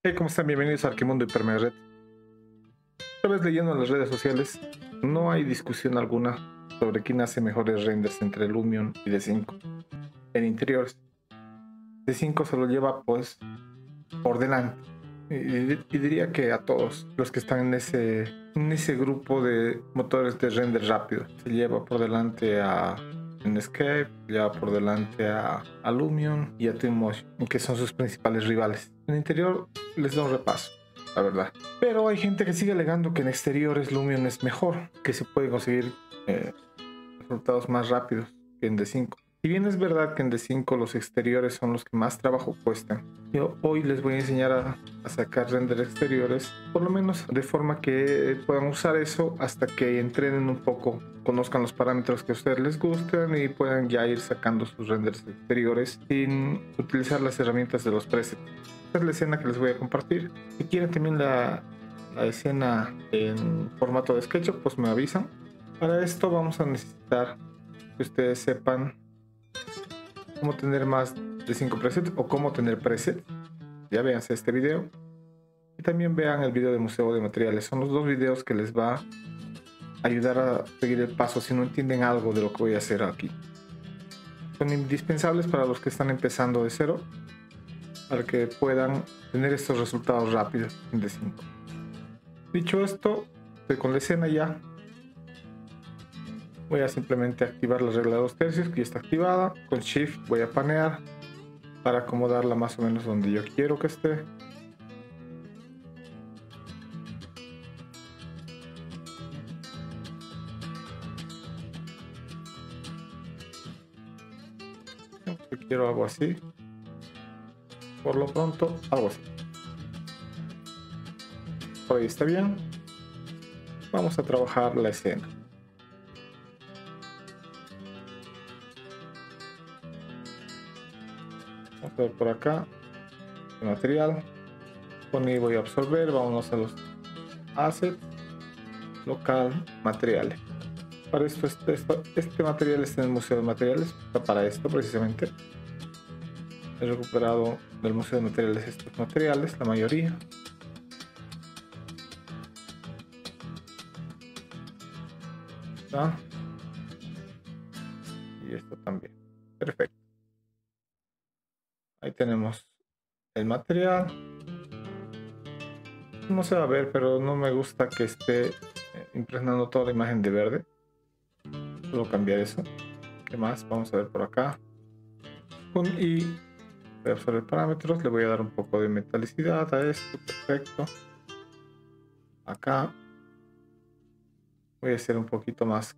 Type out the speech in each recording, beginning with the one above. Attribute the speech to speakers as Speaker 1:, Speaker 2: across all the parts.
Speaker 1: Hey, ¿cómo están? Bienvenidos a Arquimundo Hipermegared. Otra vez leyendo en las redes sociales, no hay discusión alguna sobre quién hace mejores renders entre Lumion y D5 en interiores. D5 se lo lleva pues por delante. Y diría que a todos los que están en ese grupo de motores de render rápido. Se lleva por delante a Netscape, lleva por delante a Lumion y a Twinmotion, que son sus principales rivales. En interior les da un repaso, la verdad. Pero hay gente que sigue alegando que en exteriores Lumion es mejor, que se puede conseguir resultados más rápidos que en D5. Si bien es verdad que en D5 los exteriores son los que más trabajo cuestan, yo hoy les voy a enseñar a sacar render exteriores, por lo menos de forma que puedan usar eso hasta que entrenen un poco, conozcan los parámetros que a ustedes les gustan y puedan ya ir sacando sus renders exteriores sin utilizar las herramientas de los presets. Esta es la escena que les voy a compartir. Si quieren también la escena en formato de SketchUp, pues me avisan. Para esto vamos a necesitar que ustedes sepan cómo tener más de 5 presets o cómo tener presets. Ya véanse este video y también vean el video de Museo de Materiales. Son los dos videos que les va a ayudar a seguir el paso si no entienden algo de lo que voy a hacer aquí. Son indispensables para los que están empezando de cero, para que puedan tener estos resultados rápidos en D5. Dicho esto, estoy con la escena ya. Voy a simplemente activar la regla de 2 tercios, que ya está activada. Con Shift voy a panear para acomodarla más o menos donde yo quiero que esté. Yo quiero algo así. Por lo pronto, algo así. Por ahí está bien. Vamos a trabajar la escena. Vamos a ver por acá el material. Con ahí voy a absorber. Vámonos a los assets, local, materiales. Para esto, este material está en el Museo de Materiales. Está para esto precisamente. He recuperado del Museo de Materiales estos materiales, la mayoría. ¿Ah? Y esto también. Perfecto. Ahí tenemos el material. No se va a ver, pero no me gusta que esté impregnando toda la imagen de verde. Puedo cambiar eso. ¿Qué más? Vamos a ver por acá. Con I voy a absorber parámetros. Le voy a dar un poco de metalicidad a esto. Perfecto. Acá voy a hacer un poquito más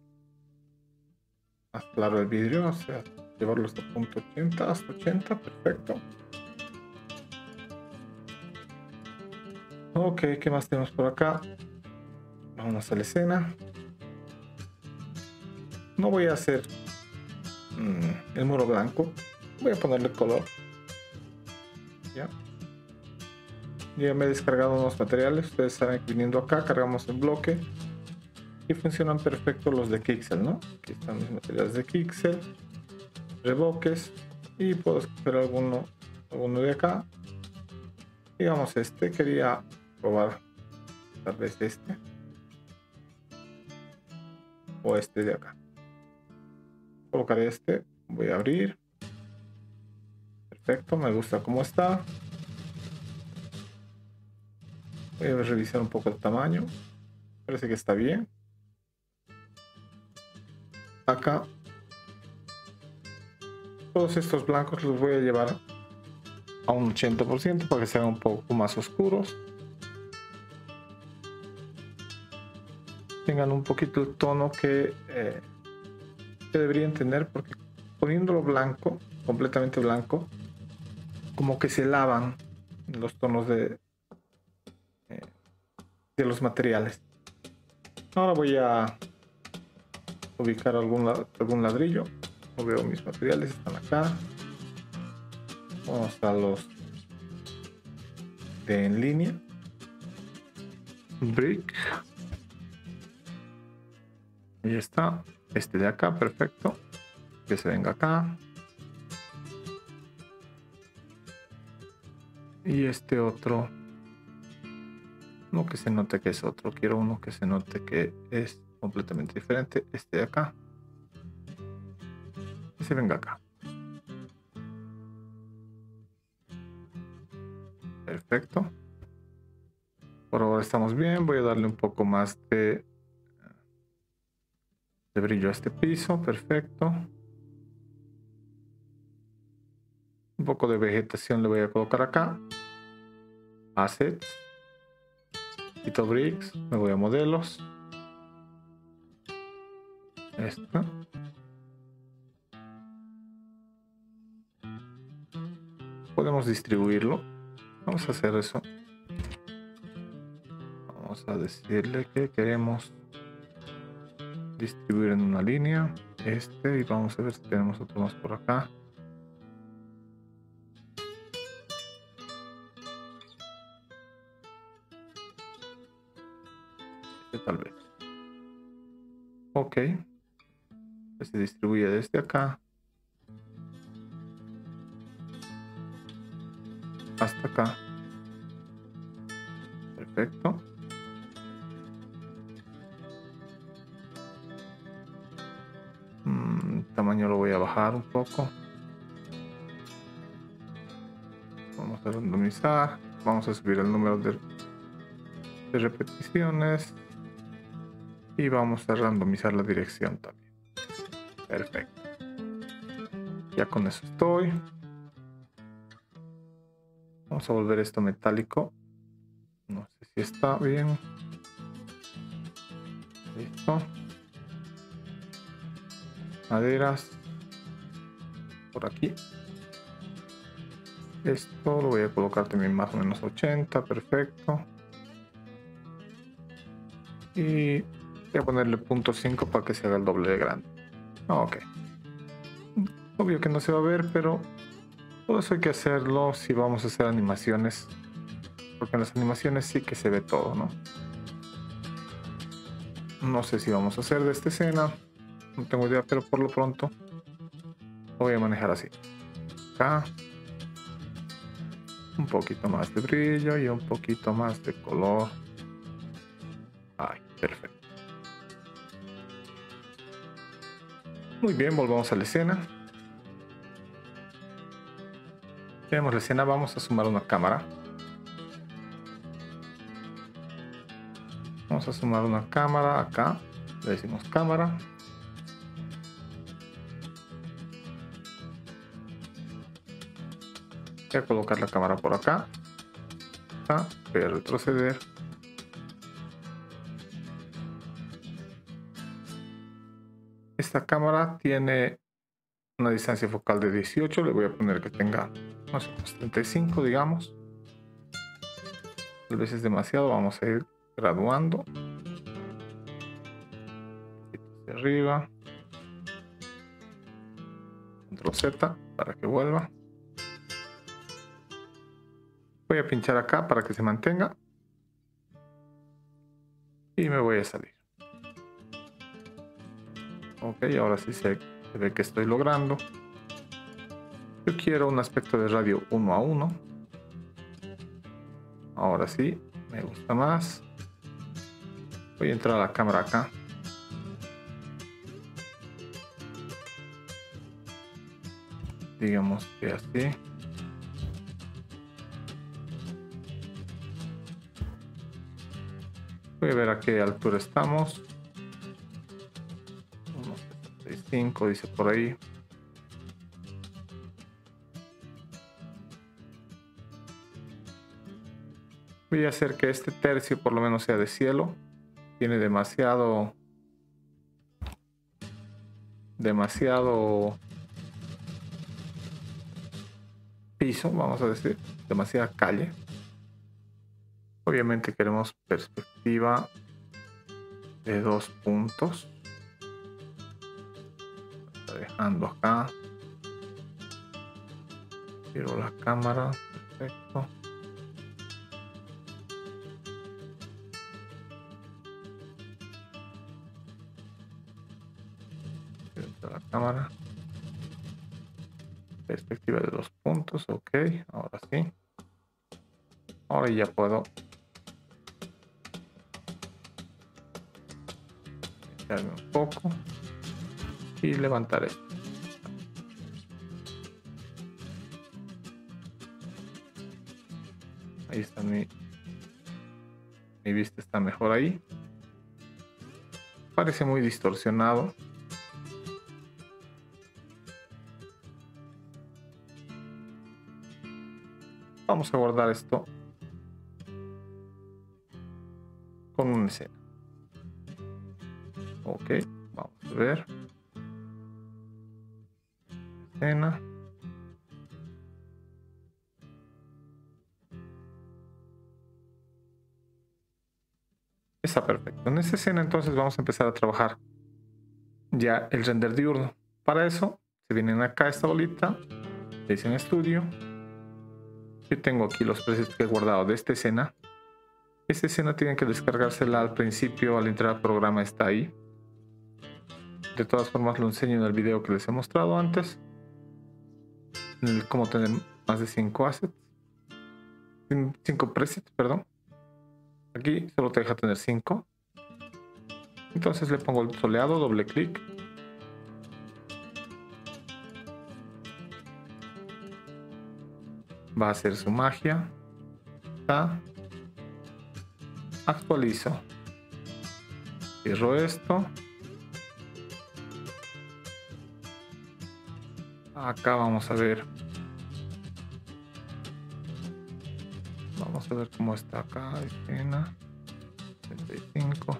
Speaker 1: claro el vidrio. O sea, llevarlo hasta punto 80, hasta 80. Perfecto. Ok, ¿qué más tenemos por acá? Vamos a la escena. No voy a hacer el muro blanco. Voy a ponerle color. Ya me he descargado unos materiales. Ustedes saben que viniendo acá cargamos el bloque y funcionan perfecto los de Quixel, ¿no? Aquí están mis materiales de Quixel, reboques, y puedo escoger alguno de acá. Digamos este, quería probar tal vez este o este de acá. Colocaré este, voy a abrir. Perfecto, me gusta cómo está. Voy a revisar un poco el tamaño. Parece que está bien. Acá todos estos blancos los voy a llevar a un 80% para que sean un poco más oscuros. Tengan un poquito el tono que deberían tener, porque poniéndolo blanco, completamente blanco, como que se lavan los tonos de los materiales. Ahora voy a ubicar algún ladrillo. No veo mis materiales, están acá. Vamos a los de en línea. Brick. Ahí está. Este de acá, perfecto. Que se venga acá. Y este otro No que se note que es otro, quiero uno que se note que es completamente diferente. Este de acá. Y se venga acá. Perfecto. Por ahora estamos bien. Voy a darle un poco más de brillo a este piso. Perfecto. Un poco de vegetación le voy a colocar acá. Assets. Quito bricks. Me voy a modelos. Esto. Podemos distribuirlo. Vamos a hacer eso. Vamos a decirle que queremos distribuir en una línea. Y vamos a ver si tenemos otro más por acá. Tal vez. Ok. Se distribuye desde acá hasta acá. Perfecto. Tamaño lo voy a bajar un poco. Vamos a randomizar. Vamos a subir el número de repeticiones. Y vamos a randomizar la dirección también. Perfecto. Ya con eso estoy. Vamos a volver esto metálico. No sé si está bien. Listo. Maderas. Por aquí. Esto lo voy a colocar también más o menos 80. Perfecto. Y voy a ponerle 0.5 para que se haga el doble de grande. Ok. Obvio que no se va a ver, pero todo eso hay que hacerlo si vamos a hacer animaciones. Porque en las animaciones sí que se ve todo, ¿no? No sé si vamos a hacer de esta escena. No tengo idea, pero por lo pronto lo voy a manejar así. Acá. Un poquito más de brillo y un poquito más de color. Ay, perfecto. Muy bien, volvamos a la escena. Tenemos la escena, vamos a sumar una cámara. Vamos a sumar una cámara acá. Le decimos cámara. Voy a colocar la cámara por acá. Voy a retroceder. Esta cámara tiene una distancia focal de 18. Le voy a poner que tenga más o menos 35, digamos. Tal vez es demasiado. Vamos a ir graduando. Hacia arriba. Control Z para que vuelva. Voy a pinchar acá para que se mantenga. Y me voy a salir. Ok, ahora sí se ve que estoy logrando. Yo quiero un aspecto de radio 1:1. Ahora sí, me gusta más. Voy a entrar a la cámara acá. Digamos que así. Voy a ver a qué altura estamos. 1.75 dice por ahí. Voy a hacer que este tercio por lo menos sea de cielo. Tiene demasiado piso, vamos a decir, demasiada calle. Obviamente queremos perspectiva de 2 puntos. Está dejando acá. Giro la cámara, perfecto. La cámara. Perspectiva de 2 puntos, ok, ahora sí. Ahora ya puedo echarme un poco y levantar esto. Ahí está mi vista, está mejor ahí. Parece muy distorsionado. Vamos a guardar esto con una escena. Ok, vamos a ver. Escena. Está perfecto. En esta escena entonces vamos a empezar a trabajar ya el render diurno. Para eso se vienen acá a esta bolita, dicen estudio. Yo tengo aquí los presets que he guardado de esta escena. Esta escena tienen que descargársela al principio, al entrar al programa está ahí. De todas formas lo enseño en el video que les he mostrado antes. Cómo tener más de 5 assets. 5 presets, perdón. Aquí solo te deja tener 5. Entonces le pongo el soleado, doble clic. Va a hacer su magia. Actualizo. Cierro esto. Acá vamos a ver. Vamos a ver cómo está acá. Escena 35.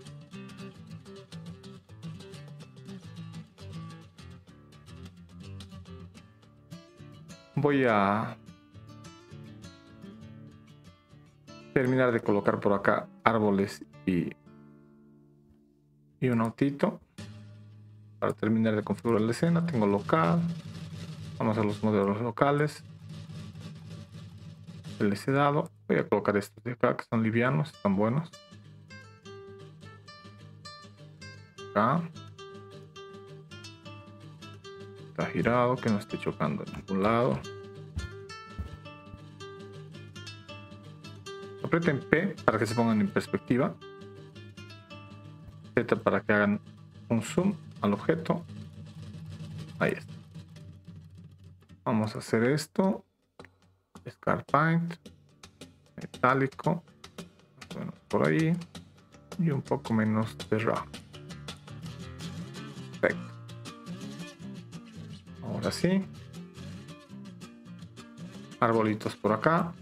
Speaker 1: Voy a terminar de colocar por acá árboles y un autito para terminar de configurar la escena. Tengo local, vamos a los modelos locales, les he dado. Voy a colocar estos de acá que son livianos, están buenos. Acá está girado, que no esté chocando en ningún lado. Aprieten P para que se pongan en perspectiva. Z para que hagan un zoom al objeto. Ahí está. Vamos a hacer esto. Scar Paint. Metálico. Más o menos por ahí. Y un poco menos de RAW. Perfecto. Ahora sí. Arbolitos por acá.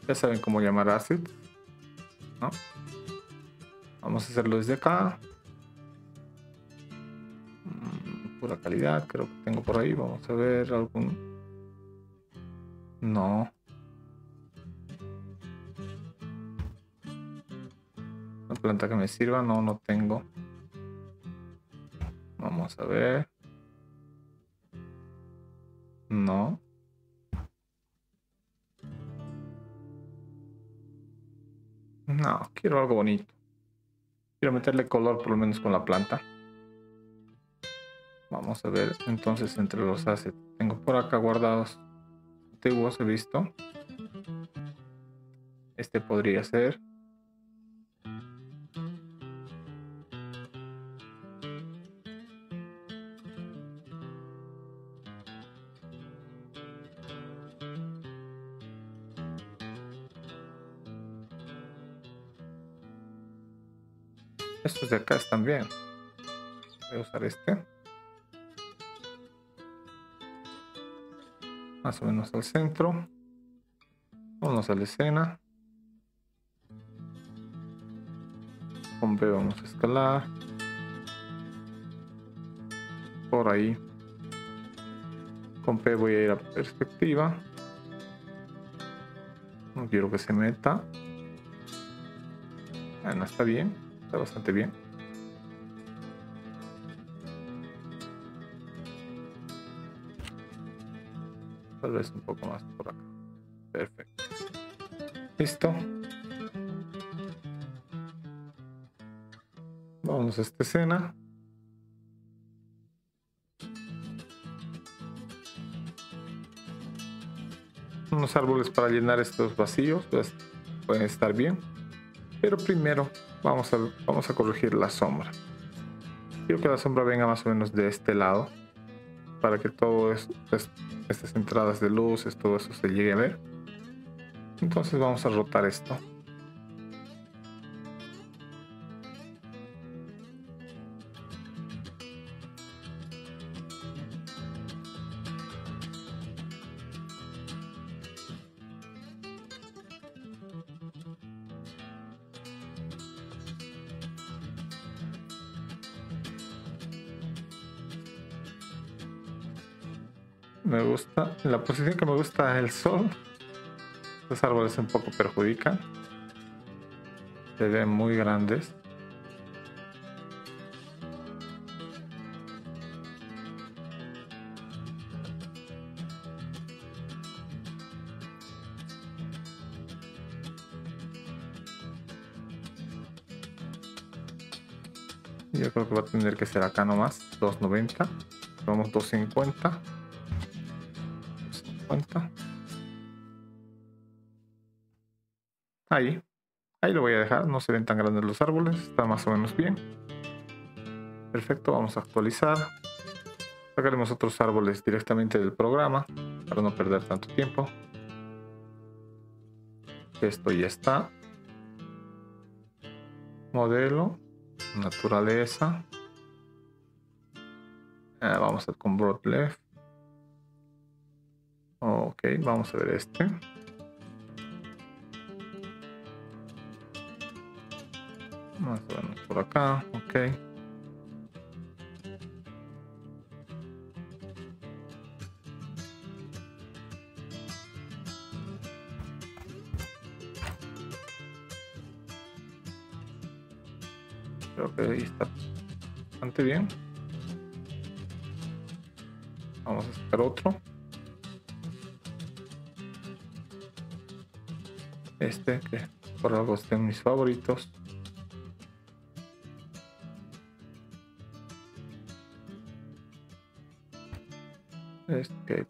Speaker 1: Ya saben cómo llamar assets, ¿no? Vamos a hacerlo desde acá. Pura calidad, creo que tengo por ahí. Vamos a ver algún. No. Una planta que me sirva, no tengo. Vamos a ver. No. No, quiero algo bonito. Quiero meterle color por lo menos con la planta. Vamos a ver entonces entre los assets. Tengo por acá guardados antiguos, he visto. Este podría ser. Estos de acá están bien. Voy a usar este. Más o menos al centro. Vamos a la escena. Con B vamos a escalar. Por ahí. Con P voy a ir a perspectiva. No quiero que se meta. Bueno, está bien. Está bastante bien. Tal vez un poco más por acá. Perfecto. Listo. Vamos a esta escena. Unos árboles para llenar estos vacíos, pues pueden estar bien. Pero primero vamos a corregir la sombra. Quiero que la sombra venga más o menos de este lado, para que todo estas entradas de luces, todo eso se llegue a ver. Entonces vamos a rotar esto. Me gusta, en la posición que me gusta el sol. Los árboles un poco perjudican. Se ven muy grandes. Yo creo que va a tener que ser acá nomás. 290. Vamos 250. 250. Ahí lo voy a dejar, no se ven tan grandes los árboles, está más o menos bien. Perfecto, vamos a actualizar. Sacaremos otros árboles directamente del programa para no perder tanto tiempo. Esto ya está. Modelo, naturaleza. Vamos a con broad left. Ok, vamos a ver este. Más o menos por acá, ok. Creo que ahí está bastante bien. Vamos a sacar otro. Este que por algo está en mis favoritos. Este.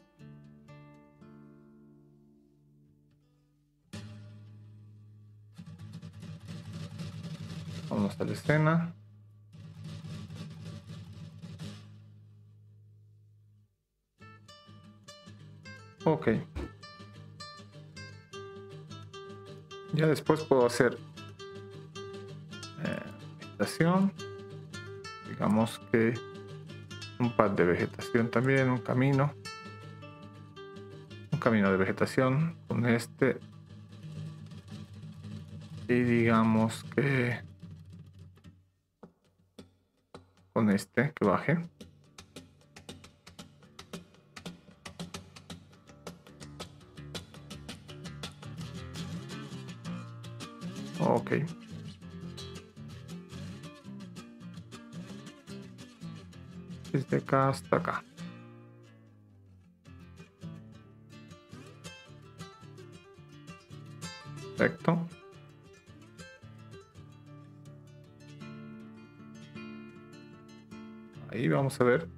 Speaker 1: Vamos a la escena. Ok. Ya después puedo hacer vegetación. Digamos que un pad de vegetación también, un camino de vegetación con este. Y digamos que con este que baje. Ok. Desde acá hasta acá. Perfecto. Ahí vamos a ver.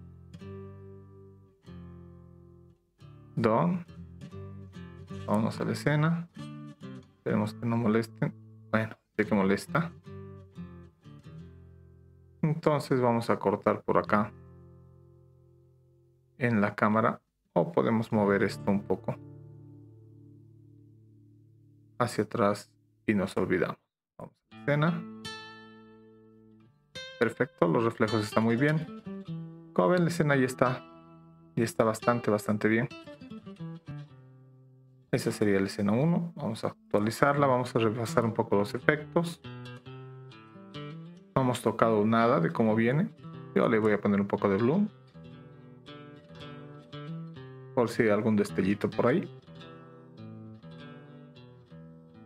Speaker 1: Done. Vamos a la escena. Esperemos que no molesten. Bueno, sé que molesta. Entonces vamos a cortar por acá en la cámara, o podemos mover esto un poco hacia atrás y nos olvidamos. Vamos a la escena. Perfecto, los reflejos están muy bien. Como ven, la escena ya está bastante bien. Esa sería la escena 1. Vamos a actualizarla, vamos a repasar un poco los efectos. No hemos tocado nada de cómo viene. Yo le voy a poner un poco de bloom, por si hay algún destellito por ahí.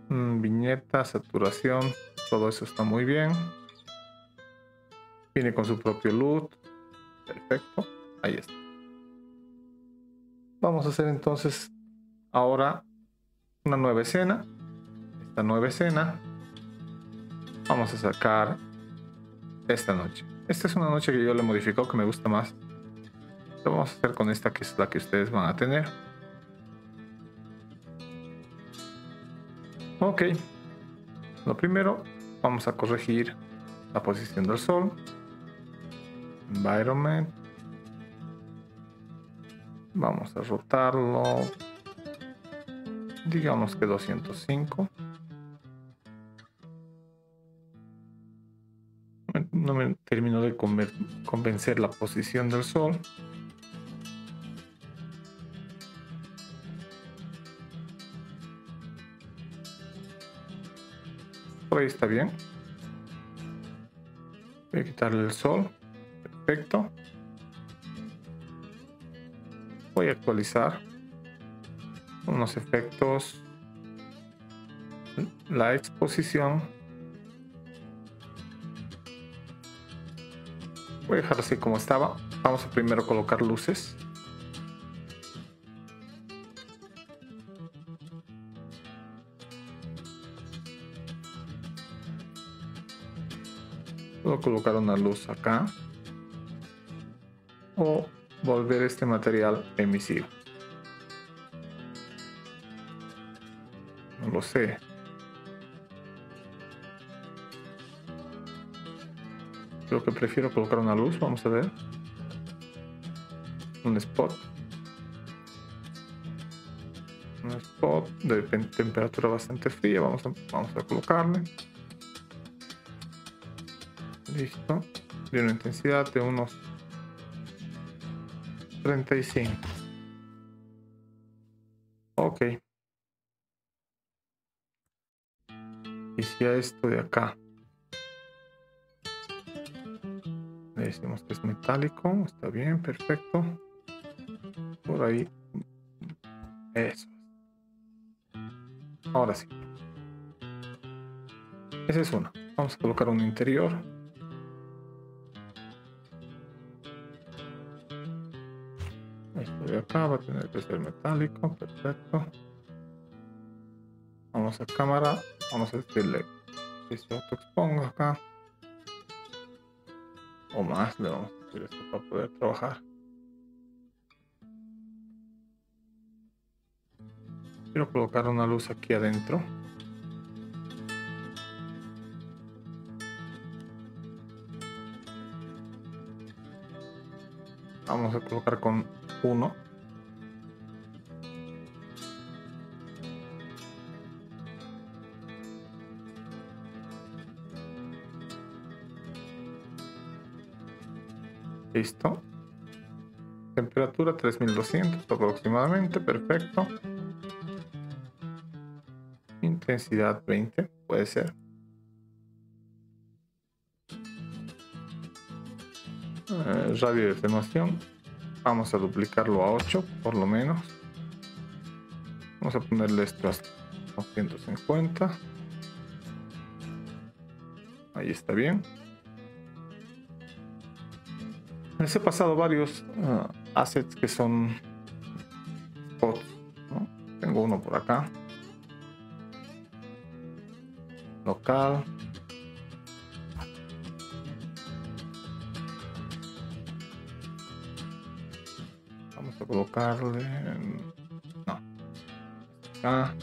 Speaker 1: Viñeta, saturación, todo eso está muy bien. Viene con su propio LUT. Perfecto, ahí está. Vamos a hacer entonces ahora una nueva escena. Esta nueva escena vamos a sacar esta noche. Esta es una noche que yo le modifico, que me gusta más. Lo vamos a hacer con esta, que es la que ustedes van a tener. Ok. Lo primero, vamos a corregir la posición del sol. Environment. Vamos a rotarlo, digamos que 205. No me termino de convencer la posición del sol. Por ahí está bien. Voy a quitarle el sol. Perfecto. Voy a actualizar unos efectos. La exposición. Voy a dejar así como estaba. Vamos a primero colocar luces. Puedo colocar una luz acá. O volver este material emisivo. No lo sé. Creo que prefiero colocar una luz. Vamos a ver. Un spot. Un spot de temperatura bastante fría. Vamos a colocarle. Listo. De una intensidad de unos 35. Ok. Y si a esto de acá le decimos que es metálico, está bien, perfecto. Por ahí. Eso. Ahora sí. Esa es una. Vamos a colocar un interior. Esto de acá va a tener que ser metálico, perfecto. Vamos a cámara, vamos a decirle que se autoexponga acá. O más, le vamos a decir esto para poder trabajar. Quiero colocar una luz aquí adentro. Vamos a colocar con 1. Listo. Temperatura 3200 aproximadamente, perfecto. Intensidad 20, puede ser. Radio de atenuación. Vamos a duplicarlo a 8, por lo menos. Vamos a ponerle esto a 150. Ahí está bien. Les he pasado varios assets que son spots, ¿no? Tengo uno por acá. Local. Vamos a colocarle... No. Acá.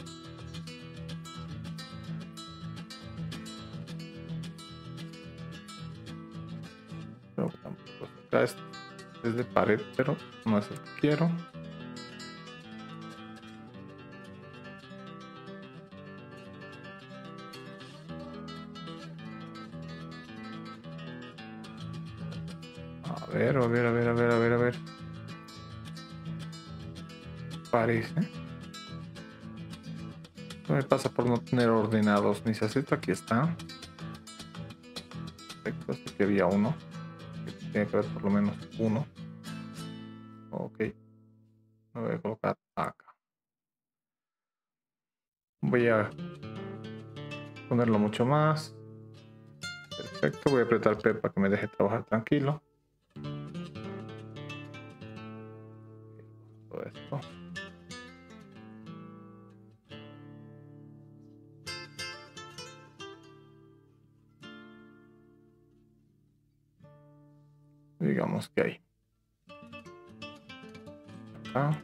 Speaker 1: Creo que tampoco acá es de pared, pero no es el que quiero. A ver. Parece. No me pasa por no tener ordenados mis assets. Aquí está. Perfecto, así que había uno. Tiene que haber por lo menos uno. Ok. Me voy a colocar acá. Voy a ponerlo mucho más. Perfecto. Voy a apretar P para que me deje trabajar tranquilo. Todo esto. Digamos que ahí. Acá.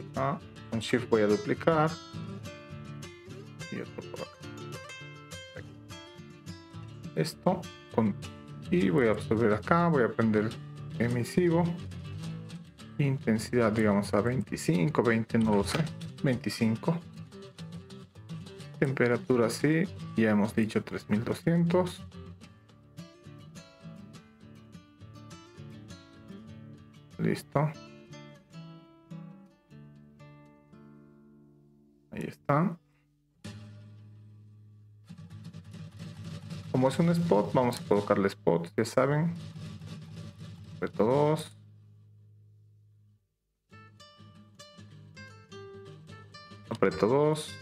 Speaker 1: acá. Con Shift voy a duplicar. Y otro por acá. Esto y voy a absorber acá. Voy a prender emisivo. Intensidad, digamos, a 25, 20, no lo sé. 25. Temperatura, sí. Ya hemos dicho 3200. Listo. Ahí está. Como es un spot, vamos a colocarle spots, ya saben. Reto 2. Aprieto 2.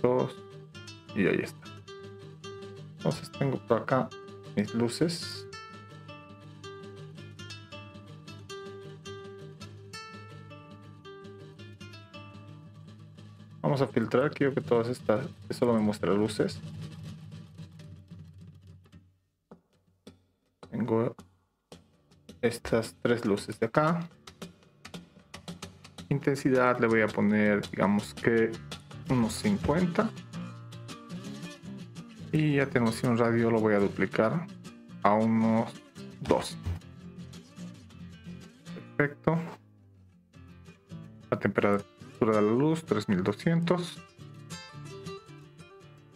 Speaker 1: 2. Y ahí está. Entonces tengo por acá mis luces. Vamos a filtrar, quiero que todas estas, que solo me muestre luces. Tengo estas 3 luces de acá. Intensidad le voy a poner, digamos que unos 50. Y ya tenemos un radio, lo voy a duplicar a unos 2. Perfecto. La temperatura de la luz 3200.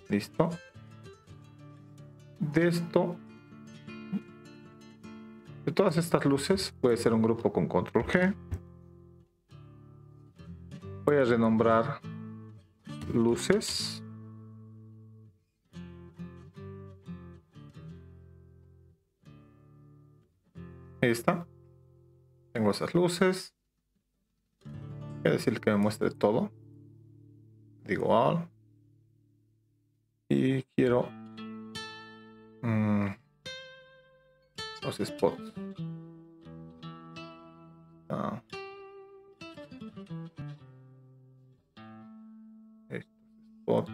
Speaker 1: Listo. De esto, de todas estas luces, puede ser un grupo con control G. Voy a renombrar luces. Ahí está. Tengo esas luces. Voy a decir que me muestre todo. Digo all. Y quiero los spots. Estos spots.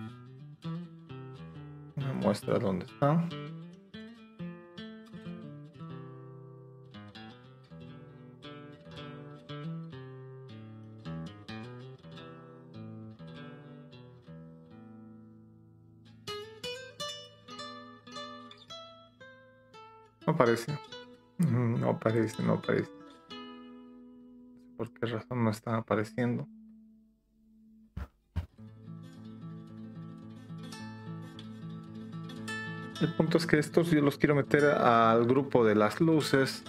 Speaker 1: Me muestra dónde están. No aparece. No aparece, no aparece. ¿Por qué razón no están apareciendo? El punto es que estos yo los quiero meter al grupo de las luces,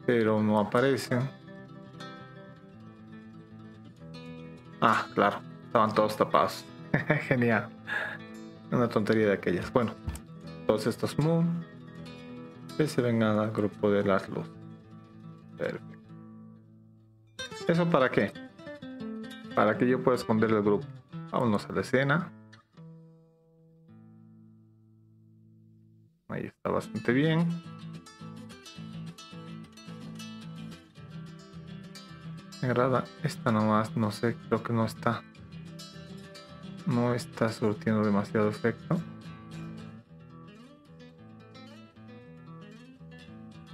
Speaker 1: pero no aparecen. Ah, claro, estaban todos tapados. Genial. Una tontería de aquellas. Bueno, todos estos moon que se vengan al grupo de las luces. Perfecto. ¿Eso para qué? Para que yo pueda esconder el grupo. Vámonos a la escena. Ahí está bastante bien. Me agrada esta nomás, no sé, creo que no está surtiendo demasiado efecto.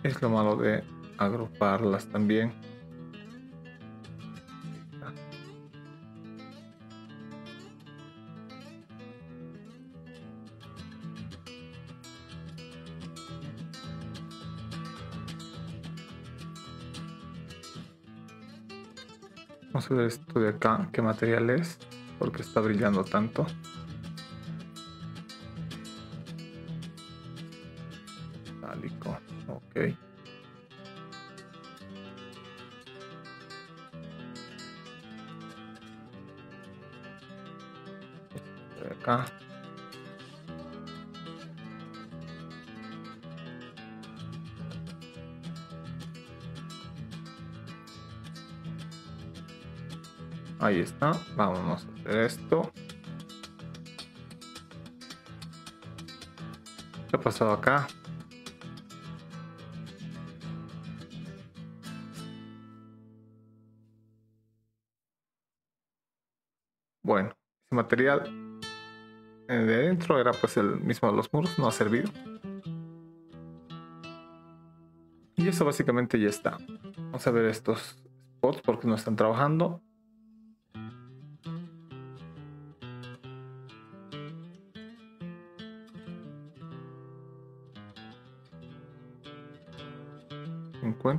Speaker 1: Es lo malo de agruparlas también. Vamos a ver esto de acá, qué material es, porque está brillando tanto. Metálico, ok. Esto de acá. Ahí está, vámonos a hacer esto. ¿Qué ha pasado acá? Bueno, ese material de adentro era pues el mismo de los muros, no ha servido. Y eso básicamente ya está. Vamos a ver estos bots porque no están trabajando.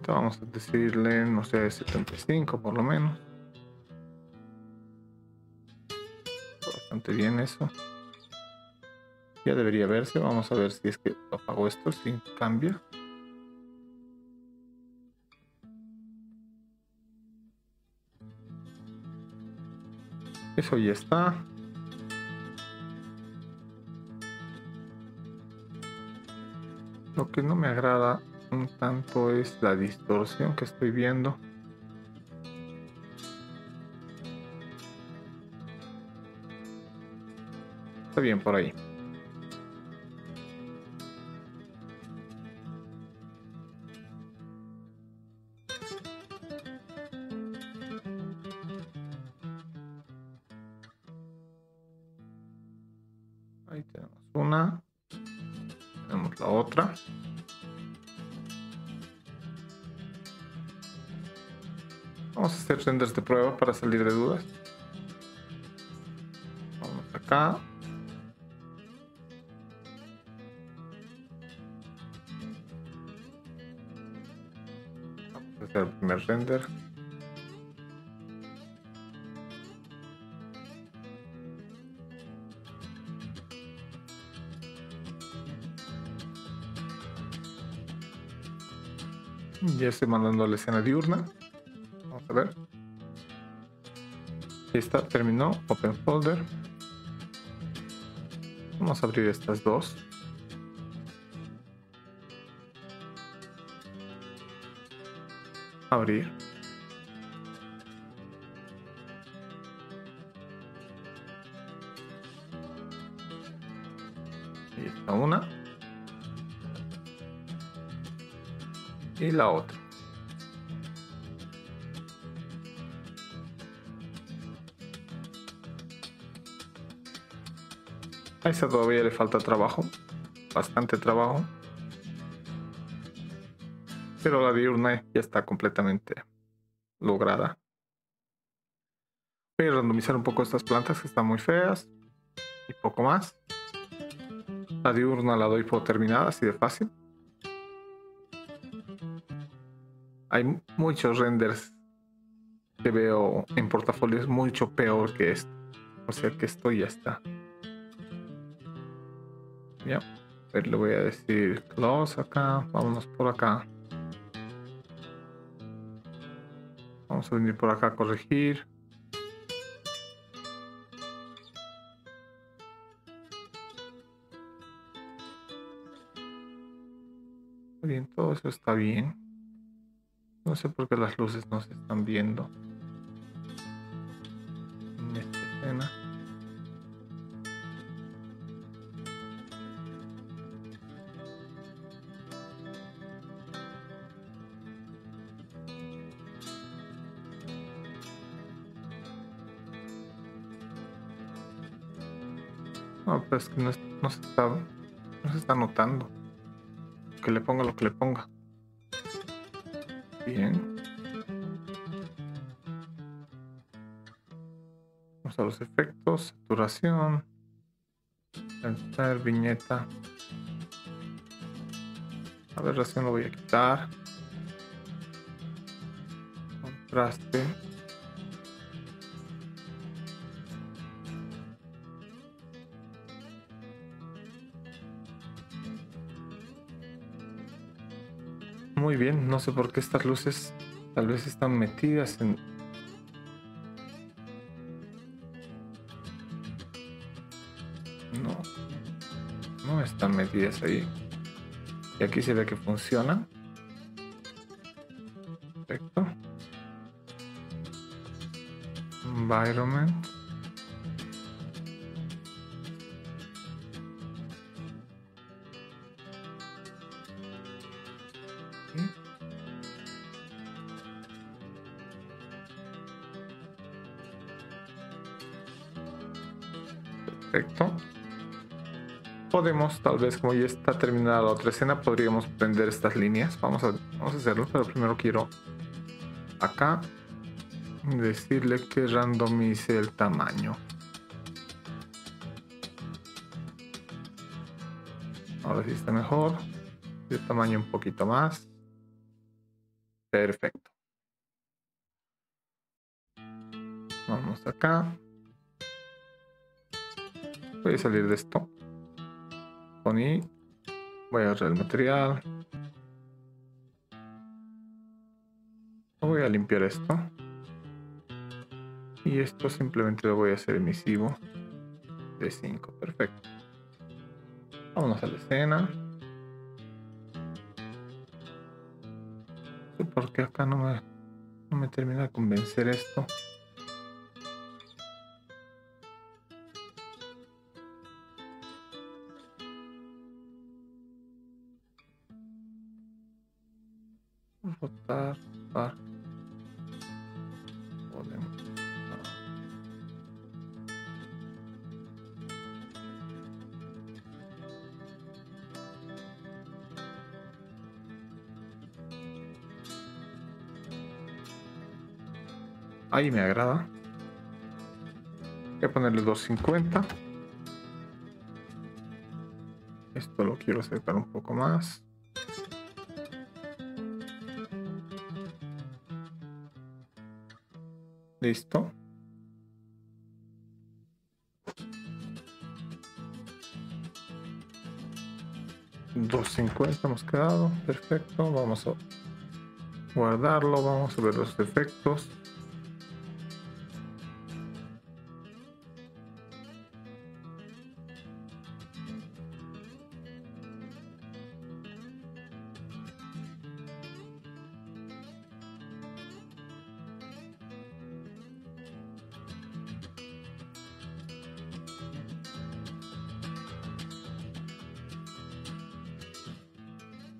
Speaker 1: Vamos a decirle, no sé, 75 por lo menos. Bastante bien eso. Ya debería verse. Vamos a ver si es que apago esto, si cambia. Eso ya está. Lo que no me agrada un tanto es la distorsión que estoy viendo. Está bien por ahí. Ahí tenemos una. Tenemos la otra. Vamos a hacer renders de prueba para salir de dudas. Vamos acá. Vamos a hacer el primer render. Ya estoy mandando a la escena diurna. Vamos a ver. Ya está, terminó. Open folder. Vamos a abrir estas dos. Abrir. Ahí está una. Y la otra. A esa todavía le falta trabajo, bastante trabajo, pero la diurna ya está completamente lograda. Voy a randomizar un poco estas plantas que están muy feas y poco más. La diurna la doy por terminada, así de fácil. Hay muchos renders que veo en portafolios mucho peor que esto, o sea que esto ya está. Ya, a ver, le voy a decir close acá, vámonos por acá. Vamos a venir por acá a corregir. Bien, todo eso está bien. No sé por qué las luces no se están viendo en esta escena. No, pero es que no se está notando. Que le ponga lo que le ponga. Bien. Vamos a los efectos, saturación, lanzar viñeta. Aberración lo voy a quitar. Contraste. Muy bien, no sé por qué estas luces tal vez están metidas en... No están metidas ahí. Y aquí se ve que funciona. Perfecto. Environment. Perfecto. Podemos, tal vez como ya está terminada la otra escena, podríamos prender estas líneas. Vamos a hacerlo, pero primero quiero acá decirle que randomice el tamaño. Ahora sí está mejor. El tamaño un poquito más. Perfecto. Vamos acá. Voy a salir de esto. Con I. Voy a agarrar el material. Voy a limpiar esto. Y esto simplemente lo voy a hacer emisivo de 5. Perfecto. Vámonos a la escena. No sé por qué acá no me termina de convencer esto. Rotar. Podemos. Ahí me agrada. Voy a ponerle 250. Esto lo quiero acercar un poco más. Listo. $2.50 hemos quedado. Perfecto. Vamos a guardarlo. Vamos a ver los defectos.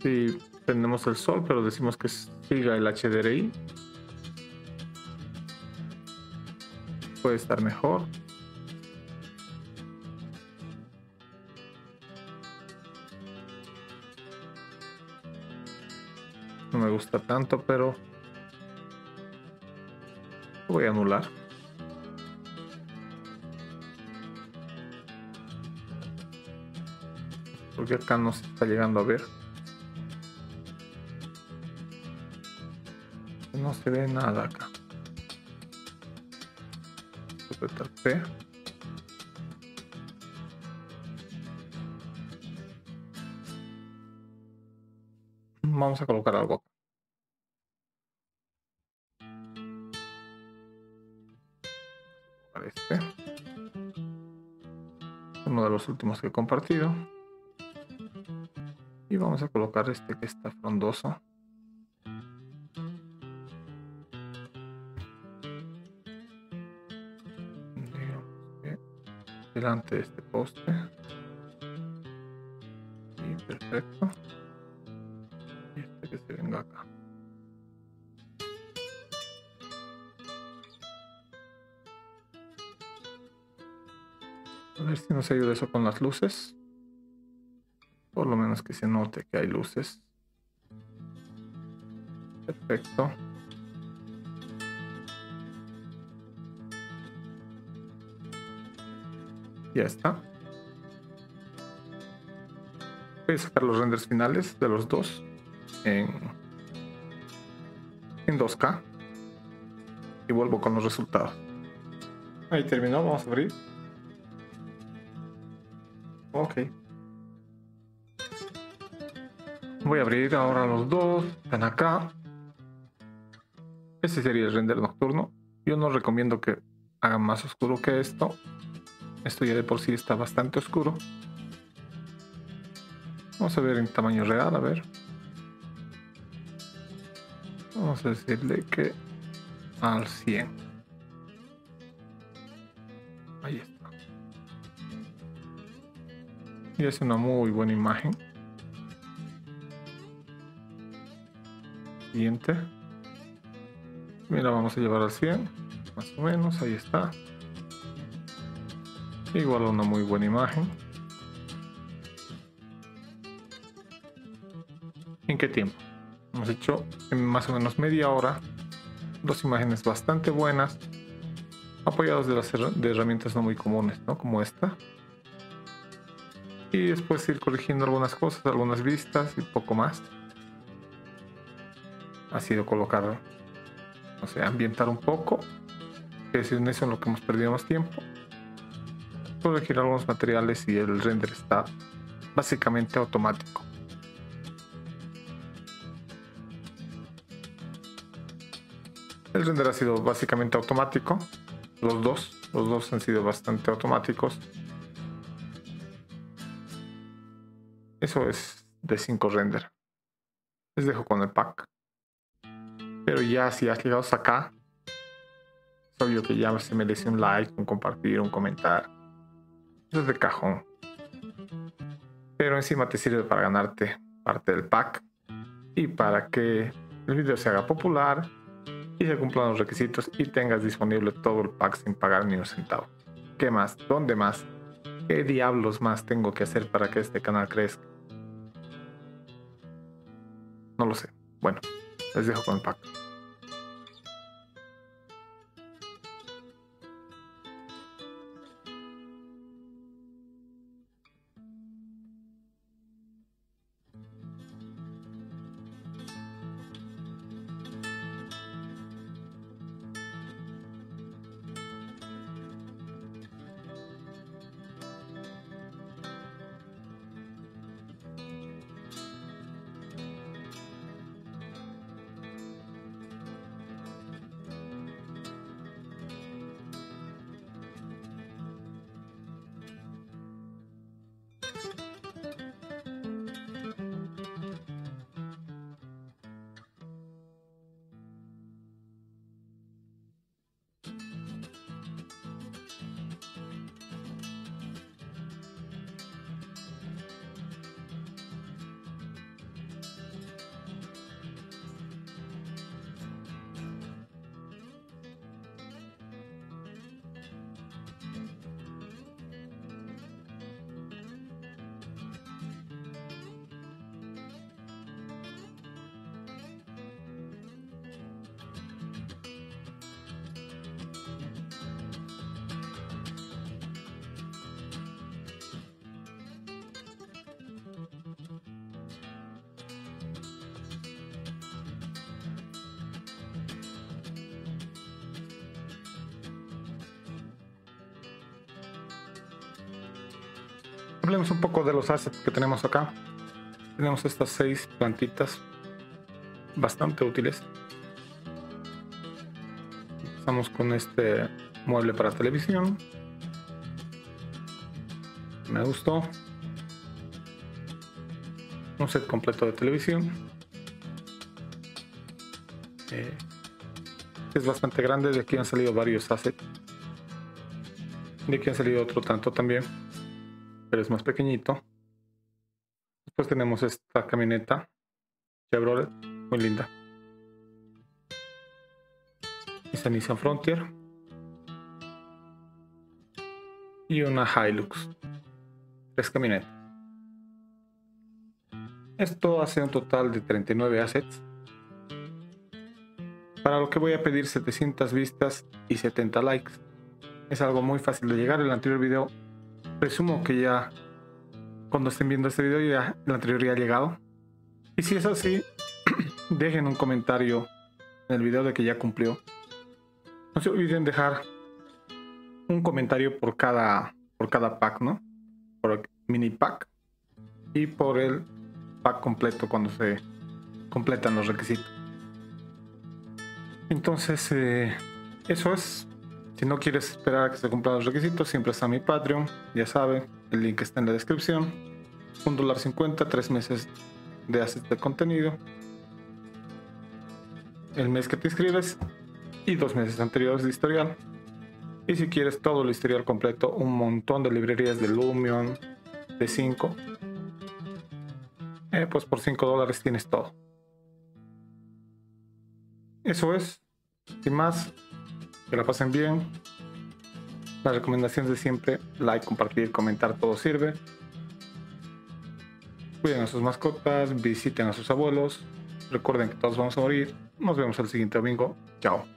Speaker 1: Si prendemos el sol, pero decimos que siga el HDRI, puede estar mejor. No me gusta tanto, pero lo voy a anular. Porque acá no se está llegando a ver. No se ve nada acá. Apretar P. Vamos a colocar algo acá. Este. Uno de los últimos que he compartido. Y vamos a colocar este que está frondoso. Delante de este poste. Y perfecto. Y este que se venga acá. A ver si nos ayuda eso con las luces. Por lo menos que se note que hay luces. Perfecto. Ya está. Voy a sacar los renders finales de los dos en 2K y vuelvo con los resultados. Ahí terminó, vamos a abrir. Ok. Voy a abrir ahora los dos. Están acá. Este sería el render nocturno. Yo no recomiendo que hagan más oscuro que esto. Esto ya de por sí está bastante oscuro. Vamos a ver en tamaño real, a ver. Vamos a decirle que al 100. Ahí está. Y es una muy buena imagen. Siguiente. Mira, vamos a llevar al 100. Más o menos, ahí está. Igual una muy buena imagen. ¿En qué tiempo? Hemos hecho en más o menos media hora dos imágenes bastante buenas, apoyados de herramientas no muy comunes, ¿no? Como esta. Y después ir corrigiendo algunas cosas, algunas vistas y poco más. Ha sido colocar, no sé, ambientar un poco, que es en eso en lo que hemos perdido más tiempo. Corregir algunos materiales y el render está básicamente automático. El render ha sido básicamente automático. Los dos han sido bastante automáticos. Eso es de 5 render. Les dejo con el pack. Pero ya si has llegado hasta acá, es obvio que ya se merece un like, un compartir, un comentar. Eso es de cajón. Pero encima te sirve para ganarte parte del pack y para que el video se haga popular y se cumplan los requisitos y tengas disponible todo el pack sin pagar ni un centavo. ¿Qué más? ¿Dónde más? ¿Qué diablos más tengo que hacer para que este canal crezca? No lo sé. Bueno, les dejo con el pack. Hablemos un poco de los assets que tenemos acá. Tenemos estas 6 plantitas bastante útiles. Empezamos con este mueble para televisión. Me gustó. Un set completo de televisión. Es bastante grande. De aquí han salido varios assets. De aquí han salido otro tanto también, pero es más pequeñito. Después tenemos esta camioneta Chevrolet, muy linda. Esta Nissan Frontier. Y una Hilux. 3 camionetas. Esto hace un total de 39 assets. Para lo que voy a pedir 700 vistas y 70 likes. Es algo muy fácil de llegar. El anterior video, presumo que ya cuando estén viendo este video ya el anterior ya ha llegado. Y si es así, dejen un comentario en el video de que ya cumplió. No se olviden dejar un comentario por cada pack, ¿no? Por el mini pack y por el pack completo cuando se completan los requisitos. Entonces, eso es. Si no quieres esperar a que se cumplan los requisitos, siempre está mi Patreon, ya saben, el link está en la descripción. $1.50, 3 meses de assets de contenido, el mes que te inscribes y 2 meses anteriores de historial. Y si quieres todo el historial completo, un montón de librerías de Lumion, de 5, pues por $5 tienes todo. Eso es. Sin más, que la pasen bien. Las recomendaciones de siempre: like, compartir, comentar, todo sirve. Cuiden a sus mascotas, visiten a sus abuelos. Recuerden que todos vamos a morir. Nos vemos el siguiente domingo. Chao.